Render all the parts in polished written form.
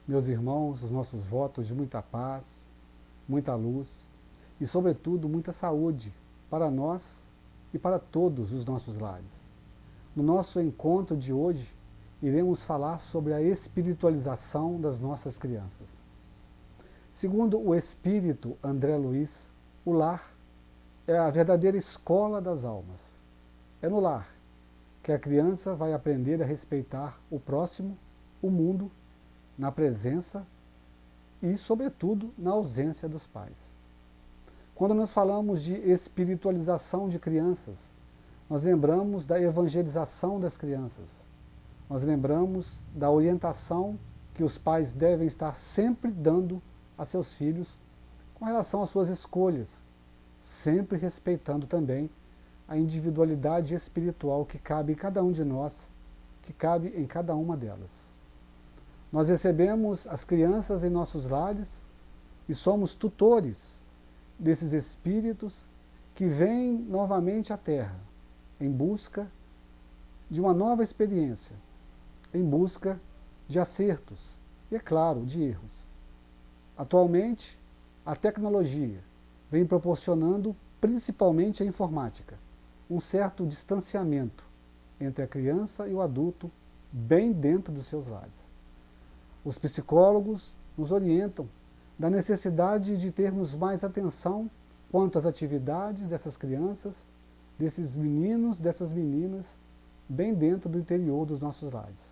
meus irmãos, os nossos votos de muita paz, muita luz e, sobretudo, muita saúde para nós e para todos os nossos lares. No nosso encontro de hoje, iremos falar sobre a espiritualização das nossas crianças. Segundo o espírito André Luiz, o lar é a verdadeira escola das almas. É no lar que a criança vai aprender a respeitar o próximo, o mundo, na presença e, sobretudo, na ausência dos pais. Quando nós falamos de espiritualização de crianças, nós lembramos da evangelização das crianças. Nós lembramos da orientação que os pais devem estar sempre dando a seus filhos com relação às suas escolhas, sempre respeitando também a individualidade espiritual que cabe em cada um de nós, que cabe em cada uma delas. Nós recebemos as crianças em nossos lares e somos tutores desses espíritos que vêm novamente à Terra em busca de uma nova experiência, em busca de acertos e, é claro, de erros. Atualmente, a tecnologia vem proporcionando, principalmente a informática, um certo distanciamento entre a criança e o adulto bem dentro dos seus lares. Os psicólogos nos orientam da necessidade de termos mais atenção quanto às atividades dessas crianças, desses meninos, dessas meninas, bem dentro do interior dos nossos lares.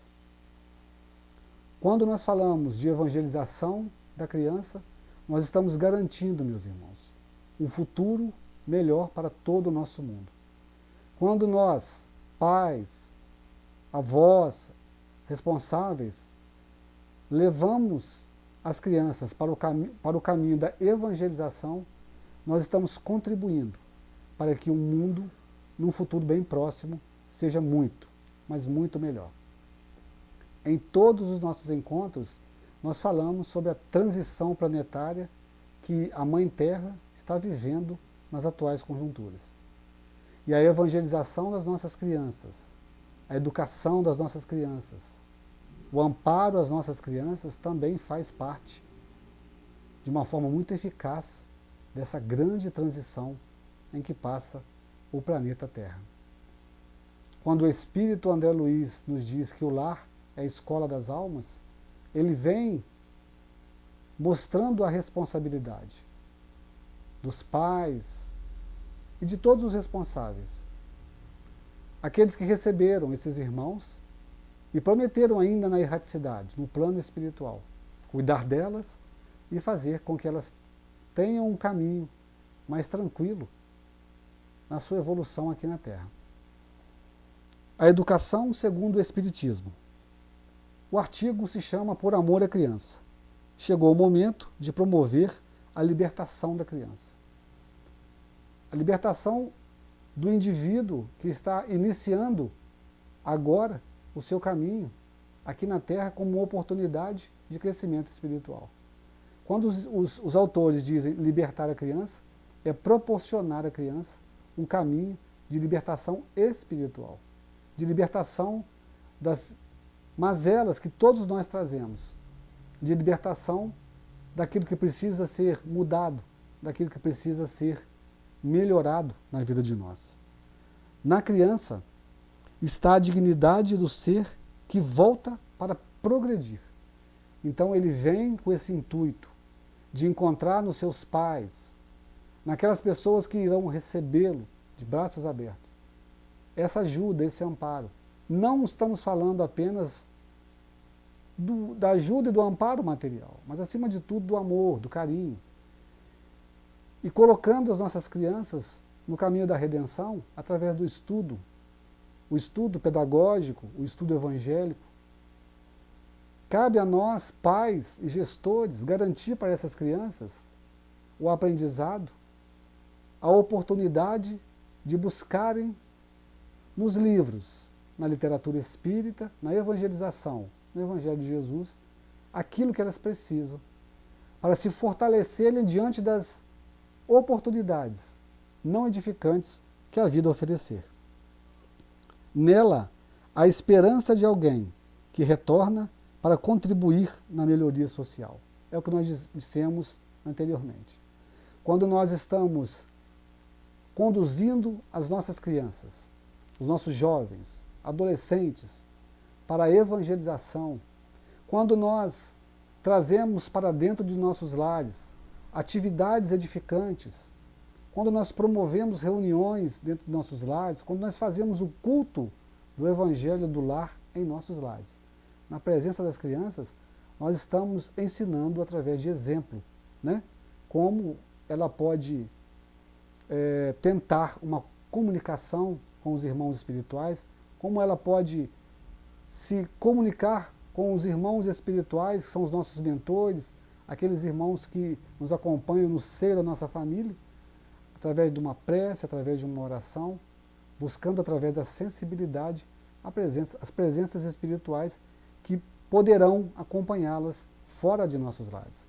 Quando nós falamos de evangelização da criança, nós estamos garantindo, meus irmãos, um futuro melhor para todo o nosso mundo. Quando nós, pais, avós, responsáveis, levamos as crianças para o caminho da evangelização, nós estamos contribuindo para que o mundo, num futuro bem próximo, seja muito, mas muito melhor. Em todos os nossos encontros, nós falamos sobre a transição planetária que a Mãe Terra está vivendo nas atuais conjunturas. E a evangelização das nossas crianças, a educação das nossas crianças, o amparo às nossas crianças também faz parte, de uma forma muito eficaz, dessa grande transição em que passa o planeta Terra. Quando o Espírito André Luiz nos diz que o lar é a escola das almas, ele vem mostrando a responsabilidade dos pais e de todos os responsáveis. Aqueles que receberam esses irmãos e prometeram ainda na erraticidade, no plano espiritual, cuidar delas e fazer com que elas tenham um caminho mais tranquilo na sua evolução aqui na Terra. A educação segundo o Espiritismo. O artigo se chama Por Amor à Criança. Chegou o momento de promover a libertação da criança. A libertação do indivíduo que está iniciando agora o seu caminho aqui na Terra como uma oportunidade de crescimento espiritual. Quando os autores dizem libertar a criança, é proporcionar à criança um caminho de libertação espiritual, de libertação das mazelas que todos nós trazemos, de libertação daquilo que precisa ser mudado, daquilo que precisa ser melhorado na vida de nós. Na criança está a dignidade do ser que volta para progredir. Então ele vem com esse intuito de encontrar nos seus pais, naquelas pessoas que irão recebê-lo de braços abertos, essa ajuda, esse amparo. Não estamos falando apenas da ajuda e do amparo material, mas acima de tudo do amor, do carinho. E colocando as nossas crianças no caminho da redenção através do estudo, o estudo pedagógico, o estudo evangélico. Cabe a nós, pais e gestores, garantir para essas crianças o aprendizado, a oportunidade de buscarem nos livros, na literatura espírita, na evangelização, no Evangelho de Jesus, aquilo que elas precisam para se fortalecerem diante das oportunidades não edificantes que a vida oferecer. Nela, a esperança de alguém que retorna para contribuir na melhoria social. É o que nós dissemos anteriormente. Quando nós estamos conduzindo as nossas crianças, os nossos jovens, adolescentes, para a evangelização, quando nós trazemos para dentro de nossos lares atividades edificantes, quando nós promovemos reuniões dentro de nossos lares, quando nós fazemos o culto do Evangelho do lar em nossos lares, na presença das crianças, nós estamos ensinando através de exemplo, né? Como ela pode tentar uma comunicação com os irmãos espirituais, como ela pode se comunicar com os irmãos espirituais, que são os nossos mentores, aqueles irmãos que nos acompanham no seio da nossa família, através de uma prece, através de uma oração, buscando através da sensibilidade as presenças espirituais que poderão acompanhá-las fora de nossos lares.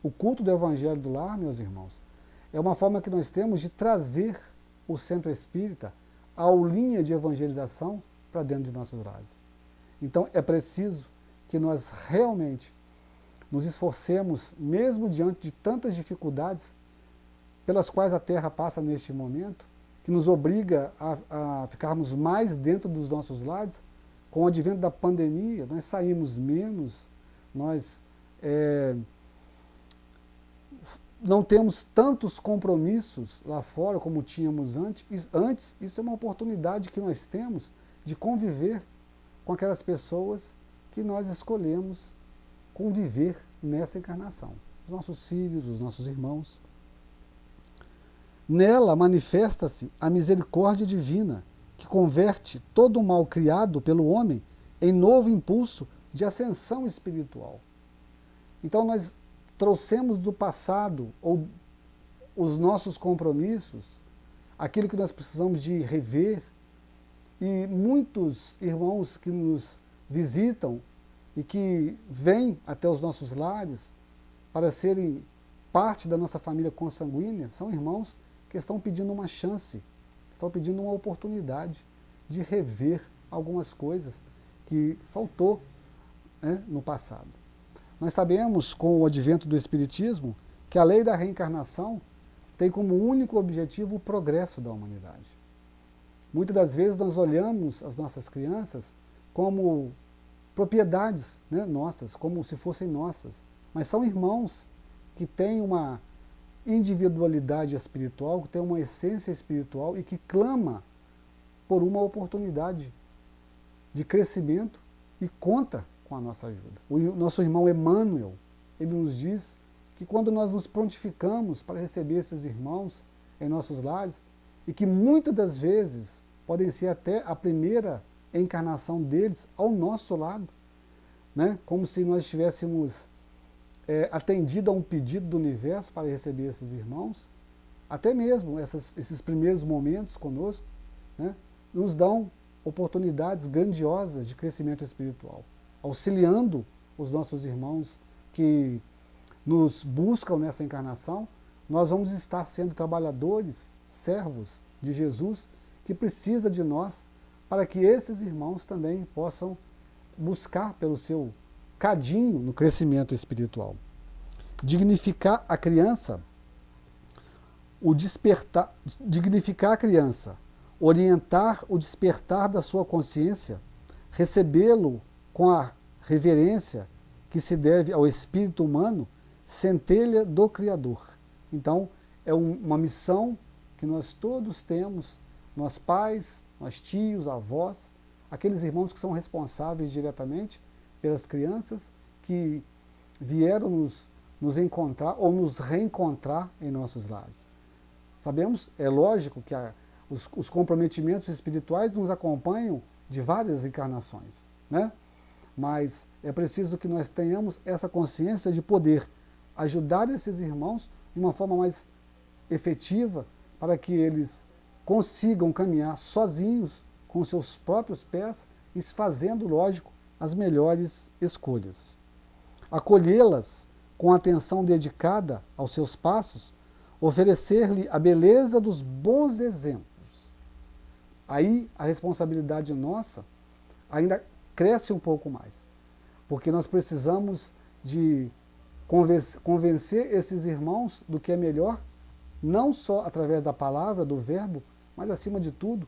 O culto do Evangelho do Lar, meus irmãos, é uma forma que nós temos de trazer o centro espírita, a aulinha de evangelização, para dentro de nossos lares. Então é preciso que nós realmente nos esforcemos, mesmo diante de tantas dificuldades pelas quais a Terra passa neste momento, que nos obriga a ficarmos mais dentro dos nossos lares. Com o advento da pandemia, nós saímos menos, nós não temos tantos compromissos lá fora como tínhamos antes. Isso é uma oportunidade que nós temos de conviver com aquelas pessoas que nós escolhemos conviver nessa encarnação. Os nossos filhos, os nossos irmãos. Nela manifesta-se a misericórdia divina, que converte todo o mal criado pelo homem em novo impulso de ascensão espiritual. Então nós trouxemos do passado, ou os nossos compromissos, aquilo que nós precisamos de rever, e muitos irmãos que nos visitam e que vêm até os nossos lares para serem parte da nossa família consanguínea, são irmãos que estão pedindo uma chance, estão pedindo uma oportunidade de rever algumas coisas que faltou, né, no passado. Nós sabemos, com o advento do Espiritismo, que a lei da reencarnação tem como único objetivo o progresso da humanidade. Muitas das vezes nós olhamos as nossas crianças como propriedades, né, nossas, como se fossem nossas, mas são irmãos que têm uma individualidade espiritual, que tem uma essência espiritual e que clama por uma oportunidade de crescimento e conta com a nossa ajuda. O nosso irmão Emmanuel, ele nos diz que quando nós nos prontificamos para receber esses irmãos em nossos lares, e que muitas das vezes podem ser até a primeira encarnação deles ao nosso lado, né? Como se nós tivéssemos atendido a um pedido do universo para receber esses irmãos, até mesmo esses primeiros momentos conosco, né, nos dão oportunidades grandiosas de crescimento espiritual, auxiliando os nossos irmãos que nos buscam nessa encarnação. Nós vamos estar sendo trabalhadores, servos de Jesus, que precisa de nós para que esses irmãos também possam buscar pelo seu cadinho no crescimento espiritual. Dignificar a criança, dignificar a criança, orientar o despertar da sua consciência, recebê-lo com a reverência que se deve ao espírito humano, centelha do Criador. Então, é uma missão que nós todos temos, nós pais, nós tios, avós, aqueles irmãos que são responsáveis diretamente pelas crianças que vieram nos encontrar ou nos reencontrar em nossos lares. Sabemos, é lógico, que os comprometimentos espirituais nos acompanham de várias encarnações, né? Mas é preciso que nós tenhamos essa consciência de poder ajudar esses irmãos de uma forma mais efetiva, para que eles consigam caminhar sozinhos, com seus próprios pés, e fazendo, lógico, as melhores escolhas. Acolhê-las com atenção dedicada aos seus passos, oferecer-lhe a beleza dos bons exemplos. Aí a responsabilidade nossa ainda cresce um pouco mais. porque nós precisamos de convencer esses irmãos do que é melhor, não só através da palavra, do verbo, mas acima de tudo,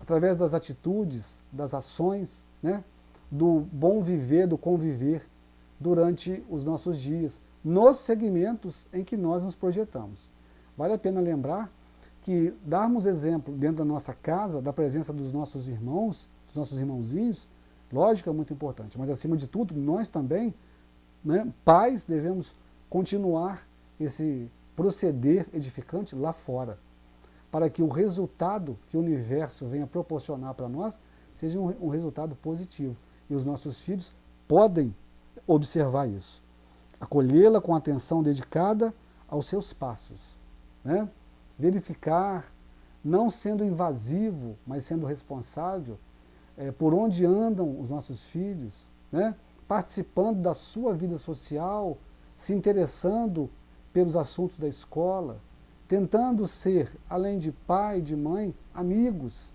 através das atitudes, das ações, né? Do bom viver, do conviver durante os nossos dias, nos segmentos em que nós nos projetamos. Vale a pena lembrar que darmos exemplo dentro da nossa casa, da presença dos nossos irmãos, dos nossos irmãozinhos, lógico, é muito importante, mas acima de tudo, nós também, né, pais, devemos continuar esse proceder edificante lá fora, para que o resultado que o universo venha proporcionar para nós seja um resultado positivo. E os nossos filhos podem observar isso, acolhê-la com atenção dedicada aos seus passos, né? Verificar, não sendo invasivo, mas sendo responsável, por onde andam os nossos filhos, né? Participando da sua vida social, se interessando pelos assuntos da escola, tentando ser, além de pai, de mãe, amigos,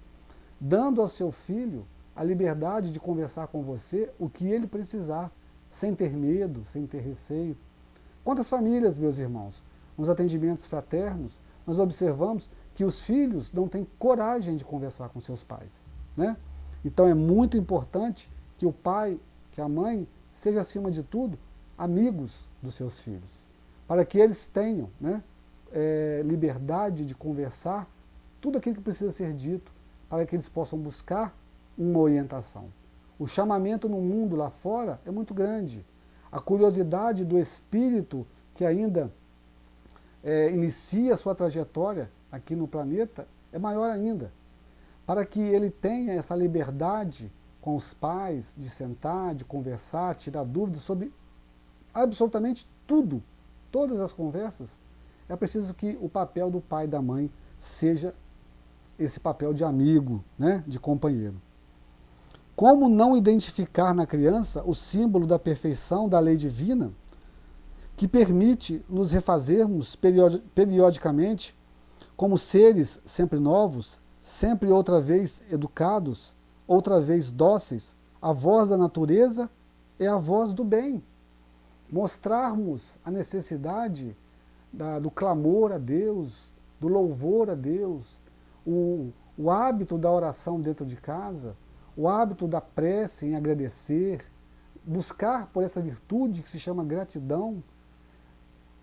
dando ao seu filho a liberdade de conversar com você o que ele precisar, sem ter medo, sem ter receio. Quantas famílias, meus irmãos, nos atendimentos fraternos, nós observamos que os filhos não têm coragem de conversar com seus pais, né? Então é muito importante que o pai, que a mãe, seja acima de tudo amigos dos seus filhos, para que eles tenham, né, liberdade de conversar tudo aquilo que precisa ser dito, para que eles possam buscar uma orientação. O chamamento no mundo lá fora é muito grande. A curiosidade do espírito que ainda inicia a sua trajetória aqui no planeta é maior ainda. Para que ele tenha essa liberdade com os pais de sentar, de conversar, tirar dúvidas sobre absolutamente tudo, todas as conversas, é preciso que o papel do pai e da mãe seja esse papel de amigo, né, de companheiro. Como não identificar na criança o símbolo da perfeição da lei divina, que permite nos refazermos periodicamente como seres sempre novos, sempre outra vez educados, outra vez dóceis? A voz da natureza é a voz do bem. Mostrarmos a necessidade do clamor a Deus, do louvor a Deus, o hábito da oração dentro de casa, o hábito da prece em agradecer, buscar por essa virtude que se chama gratidão.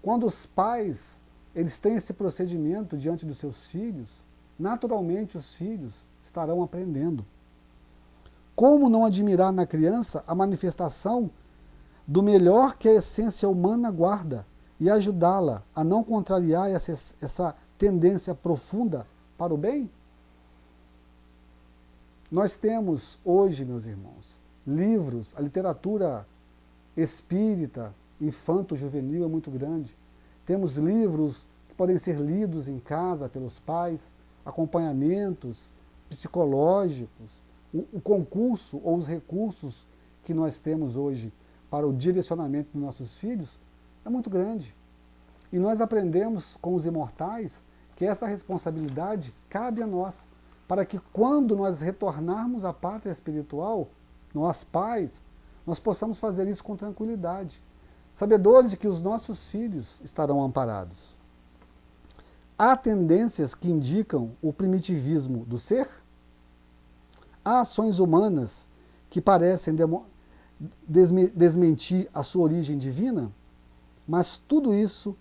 Quando os pais eles têm esse procedimento diante dos seus filhos, naturalmente os filhos estarão aprendendo. Como não admirar na criança a manifestação do melhor que a essência humana guarda e ajudá-la a não contrariar essa tendência profunda para o bem? Nós temos hoje, meus irmãos, livros, a literatura espírita, infanto-juvenil é muito grande. Temos livros que podem ser lidos em casa pelos pais, acompanhamentos psicológicos, o concurso ou os recursos que nós temos hoje para o direcionamento dos nossos filhos é muito grande. E nós aprendemos com os imortais que essa responsabilidade cabe a nós, para que quando nós retornarmos à pátria espiritual, nós pais, nós possamos fazer isso com tranquilidade, sabedores de que os nossos filhos estarão amparados. Há tendências que indicam o primitivismo do ser? Há ações humanas que parecem desmentir a sua origem divina? Mas tudo isso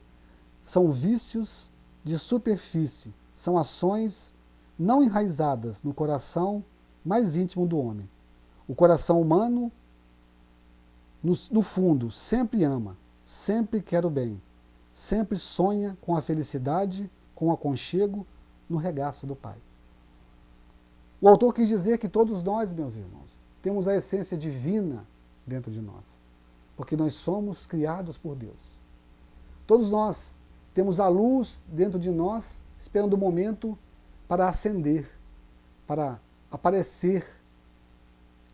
são vícios de superfície, são ações não enraizadas no coração mais íntimo do homem. O coração humano, no fundo, sempre ama, sempre quer o bem, sempre sonha com a felicidade, com o aconchego no regaço do Pai. O autor quis dizer que todos nós, meus irmãos, temos a essência divina dentro de nós, porque nós somos criados por Deus. Todos nós temos a luz dentro de nós, esperando o momento para acender, para aparecer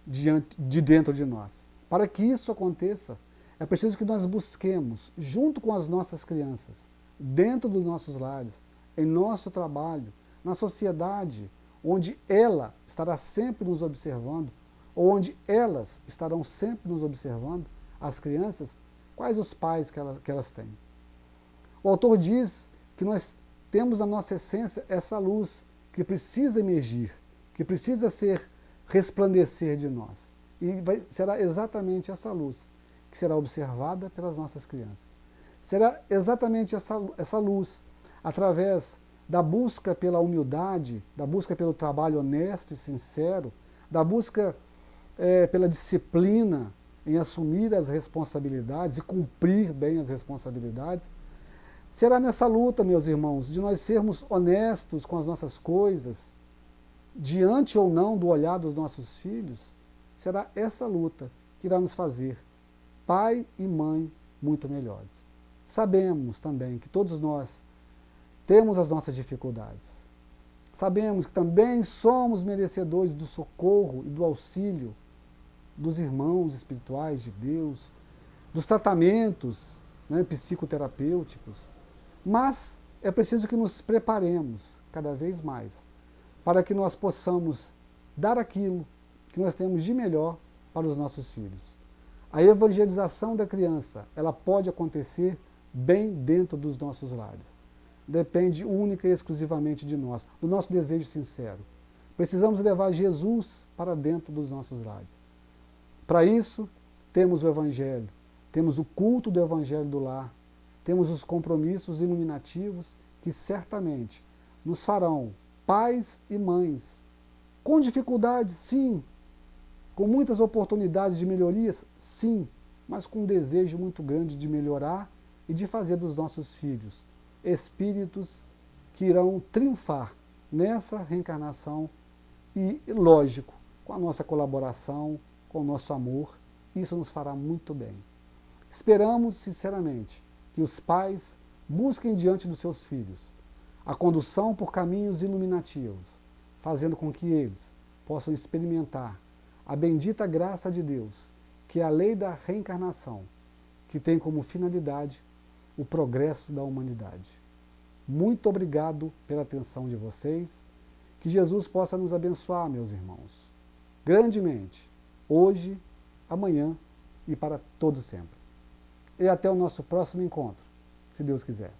de dentro de nós. Para que isso aconteça, é preciso que nós busquemos, junto com as nossas crianças, dentro dos nossos lares, em nosso trabalho, na sociedade, onde ela estará sempre nos observando, onde elas estarão sempre nos observando, as crianças, quais os pais que elas têm. O autor diz que nós temos na nossa essência essa luz que precisa emergir, que precisa resplandecer de nós. E será exatamente essa luz que será observada pelas nossas crianças. Será exatamente essa luz, através da busca pela humildade, da busca pelo trabalho honesto e sincero, da busca pela disciplina em assumir as responsabilidades e cumprir bem as responsabilidades. Será nessa luta, meus irmãos, de nós sermos honestos com as nossas coisas, diante ou não do olhar dos nossos filhos, será essa luta que irá nos fazer pai e mãe muito melhores. Sabemos também que todos nós temos as nossas dificuldades. Sabemos que também somos merecedores do socorro e do auxílio dos irmãos espirituais de Deus, dos tratamentos, né, psicoterapêuticos. Mas é preciso que nos preparemos cada vez mais para que nós possamos dar aquilo que nós temos de melhor para os nossos filhos. A evangelização da criança, ela pode acontecer bem dentro dos nossos lares. Depende única e exclusivamente de nós, do nosso desejo sincero. Precisamos levar Jesus para dentro dos nossos lares. Para isso, temos o Evangelho, temos o culto do Evangelho do lar, temos os compromissos iluminativos que certamente nos farão pais e mães, com dificuldades, sim, com muitas oportunidades de melhorias, sim, mas com um desejo muito grande de melhorar e de fazer dos nossos filhos espíritos que irão triunfar nessa reencarnação e, lógico, com a nossa colaboração, com o nosso amor, isso nos fará muito bem. Esperamos, sinceramente, que os pais busquem diante dos seus filhos a condução por caminhos iluminativos, fazendo com que eles possam experimentar a bendita graça de Deus, que é a lei da reencarnação, que tem como finalidade o progresso da humanidade. Muito obrigado pela atenção de vocês. Que Jesus possa nos abençoar, meus irmãos, grandemente, hoje, amanhã e para todo sempre. E até o nosso próximo encontro, se Deus quiser.